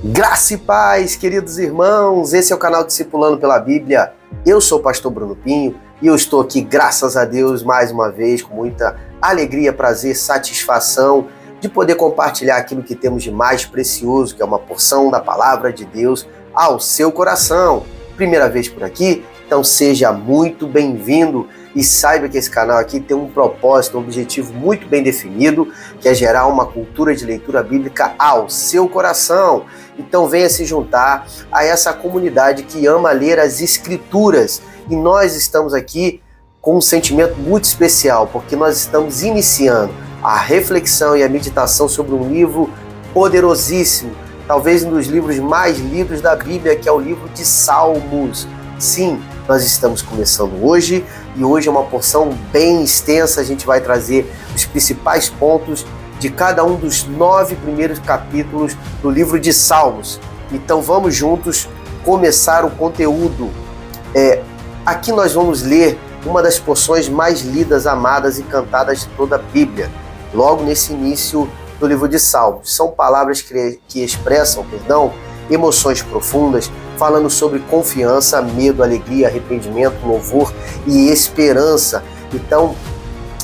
Graça e paz, queridos irmãos, esse é o canal Discipulando pela Bíblia. Eu sou o pastor Bruno Pinho e eu estou aqui, graças a Deus, mais uma vez, com muita alegria, prazer, satisfação de poder compartilhar aquilo que temos de mais precioso, que é uma porção da palavra de Deus ao seu coração. Primeira vez por aqui? Então seja muito bem-vindo e saiba que esse canal aqui tem um propósito, um objetivo muito bem definido, que é gerar uma cultura de leitura bíblica ao seu coração. Então venha se juntar a essa comunidade que ama ler as Escrituras. E nós estamos aqui com um sentimento muito especial, porque nós estamos iniciando a reflexão e a meditação sobre um livro poderosíssimo, talvez um dos livros mais lidos da Bíblia, que é o livro de Salmos. Sim, nós estamos começando hoje, e hoje é uma porção bem extensa. A gente vai trazer os principais pontos de cada um dos 9 primeiros capítulos do livro de Salmos. Então vamos juntos começar o conteúdo. Aqui nós vamos ler uma das porções mais lidas, amadas e cantadas de toda a Bíblia, logo nesse início do livro de Salmos. São palavras que expressam, emoções profundas, falando sobre confiança, medo, alegria, arrependimento, louvor e esperança. Então,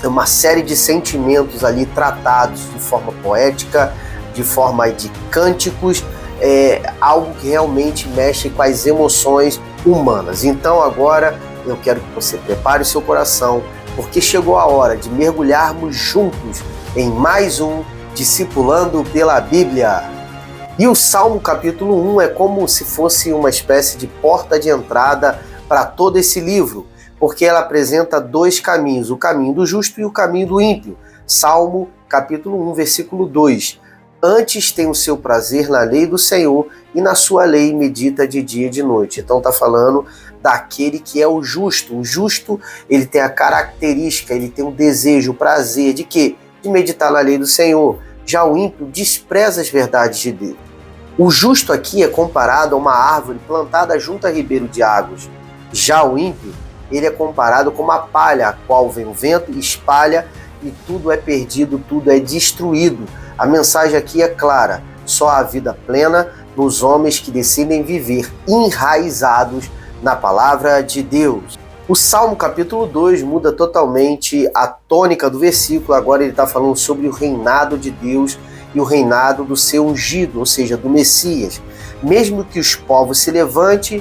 é uma série de sentimentos ali tratados de forma poética, de forma de cânticos, algo que realmente mexe com as emoções humanas. Então agora eu quero que você prepare o seu coração, porque chegou a hora de mergulharmos juntos em mais um Discipulando pela Bíblia. E o Salmo capítulo 1 é como se fosse uma espécie de porta de entrada para todo esse livro, porque ela apresenta dois caminhos, o caminho do justo e o caminho do ímpio. Salmo capítulo 1, versículo 2. Antes tem o seu prazer na lei do Senhor, e na sua lei medita de dia e de noite. Então está falando daquele que é o justo. O justo, ele tem a característica, ele tem o desejo, o prazer de quê? De meditar na lei do Senhor. Já o ímpio despreza as verdades de Deus. O justo aqui é comparado a uma árvore plantada junto a ribeiro de águas. Já o ímpio, ele é comparado com uma palha, a qual vem o vento, espalha e tudo é perdido, tudo é destruído. A mensagem aqui é clara: só há vida plena nos homens que decidem viver enraizados na palavra de Deus. O Salmo capítulo 2 muda totalmente a tônica do versículo. Agora ele está falando sobre o reinado de Deus e o reinado do seu ungido, ou seja, do Messias. Mesmo que os povos se levantem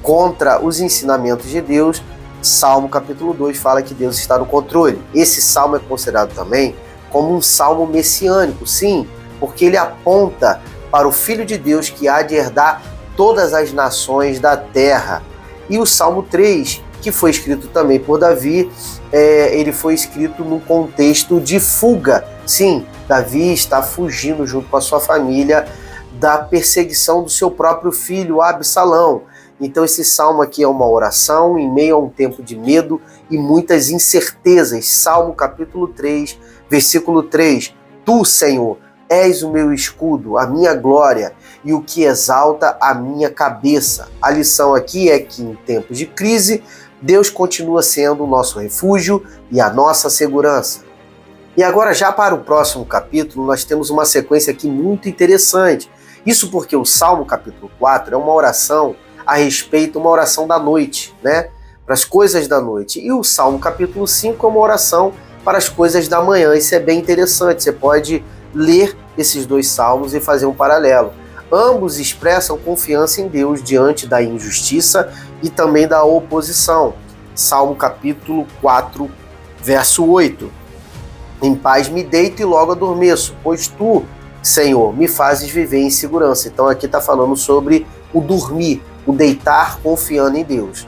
contra os ensinamentos de Deus, Salmo capítulo 2 fala que Deus está no controle. Esse salmo é considerado também como um salmo messiânico, sim, porque ele aponta para o Filho de Deus que há de herdar todas as nações da terra. E o Salmo 3, que foi escrito também por Davi, ele foi escrito num contexto de fuga. Sim, Davi está fugindo junto com a sua família da perseguição do seu próprio filho, Absalão. Então esse salmo aqui é uma oração em meio a um tempo de medo e muitas incertezas. Salmo capítulo 3, versículo 3. Tu, Senhor, és o meu escudo, a minha glória e o que exalta a minha cabeça. A lição aqui é que em tempos de crise, Deus continua sendo o nosso refúgio e a nossa segurança. E agora, já para o próximo capítulo, nós temos uma sequência aqui muito interessante. Isso porque o Salmo capítulo 4 é uma oração a respeito, uma oração da noite, para as coisas da noite. E o Salmo capítulo 5 é uma oração para as coisas da manhã. Isso é bem interessante, você pode ler esses dois salmos e fazer um paralelo. Ambos expressam confiança em Deus diante da injustiça e também da oposição. Salmo capítulo 4, verso 8. Em paz me deito e logo adormeço, pois tu, Senhor, me fazes viver em segurança. Então aqui está falando sobre o dormir, o deitar confiando em Deus.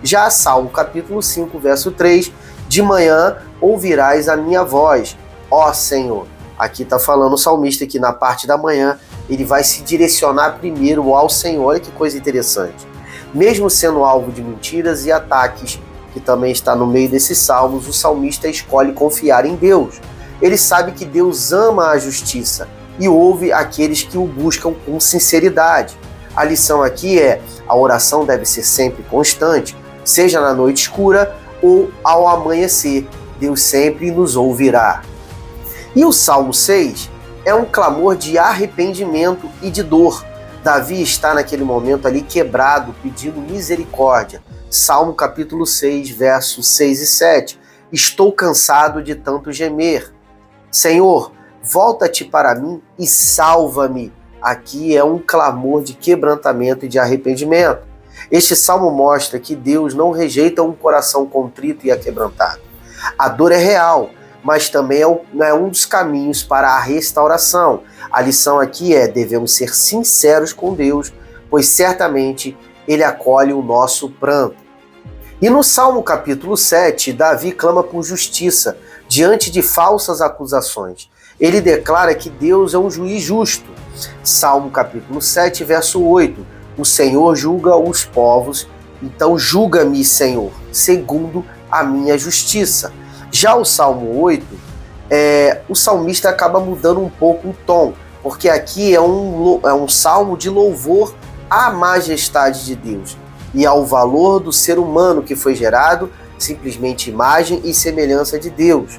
Já Salmo capítulo 5, verso 3. De manhã ouvirás a minha voz, ó Senhor. Aqui está falando o salmista que na parte da manhã ele vai se direcionar primeiro ao Senhor. Olha que coisa interessante. Mesmo sendo alvo de mentiras e ataques, que também está no meio desses salmos, o salmista escolhe confiar em Deus. Ele sabe que Deus ama a justiça e ouve aqueles que o buscam com sinceridade. A lição aqui é: a oração deve ser sempre constante, seja na noite escura ou ao amanhecer. Deus sempre nos ouvirá. E o Salmo 6 é um clamor de arrependimento e de dor. Davi está naquele momento ali quebrado, pedindo misericórdia. Salmo capítulo 6, versos 6 e 7. Estou cansado de tanto gemer. Senhor, volta-te para mim e salva-me. Aqui é um clamor de quebrantamento e de arrependimento. Este salmo mostra que Deus não rejeita um coração contrito e aquebrantado. A dor é real, mas também é um dos caminhos para a restauração. A lição aqui é: devemos ser sinceros com Deus, pois certamente Ele acolhe o nosso pranto. E no Salmo capítulo 7, Davi clama por justiça diante de falsas acusações. Ele declara que Deus é um juiz justo. Salmo capítulo 7, verso 8. O Senhor julga os povos, então julga-me, Senhor, segundo a minha justiça. Já o Salmo 8, o salmista acaba mudando um pouco o tom, porque aqui é um salmo de louvor à majestade de Deus e ao valor do ser humano que foi gerado, simplesmente imagem e semelhança de Deus.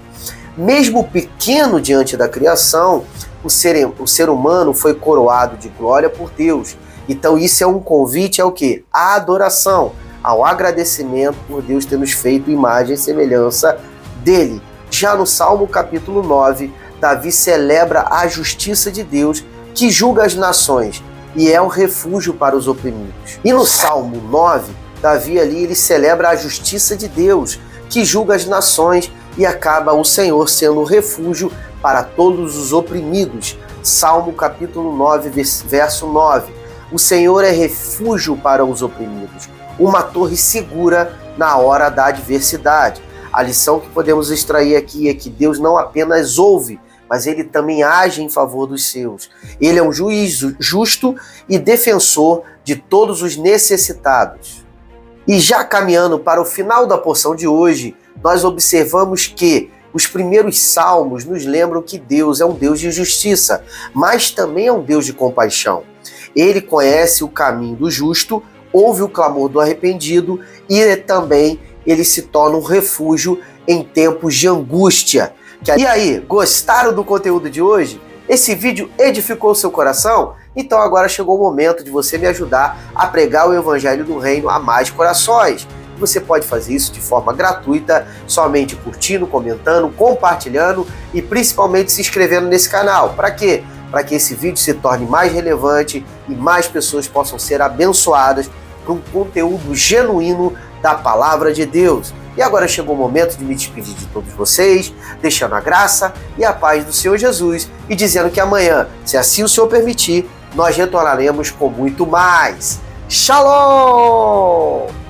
Mesmo pequeno diante da criação, o ser humano foi coroado de glória por Deus. Então isso é um convite ao quê? À adoração, ao agradecimento por Deus ter nos feito imagem e semelhança dele. Já no Salmo capítulo 9, Davi celebra a justiça de Deus que julga as nações e é um refúgio para os oprimidos. E no Salmo 9, Davi ali ele celebra a justiça de Deus que julga as nações e acaba o Senhor sendo um refúgio para todos os oprimidos. Salmo capítulo 9, verso 9. O Senhor é refúgio para os oprimidos, uma torre segura na hora da adversidade. A lição que podemos extrair aqui é que Deus não apenas ouve, mas Ele também age em favor dos seus. Ele é um juiz justo e defensor de todos os necessitados. E já caminhando para o final da porção de hoje, nós observamos que os primeiros salmos nos lembram que Deus é um Deus de justiça, mas também é um Deus de compaixão. Ele conhece o caminho do justo, ouve o clamor do arrependido e também ele se torna um refúgio em tempos de angústia. E aí, gostaram do conteúdo de hoje? Esse vídeo edificou o seu coração? Então agora chegou o momento de você me ajudar a pregar o Evangelho do Reino a mais corações. Você pode fazer isso de forma gratuita, somente curtindo, comentando, compartilhando e principalmente se inscrevendo nesse canal. Para quê? Para que esse vídeo se torne mais relevante e mais pessoas possam ser abençoadas por um conteúdo genuíno da Palavra de Deus. E agora chegou o momento de me despedir de todos vocês, deixando a graça e a paz do Senhor Jesus e dizendo que amanhã, se assim o Senhor permitir, nós retornaremos com muito mais. Shalom!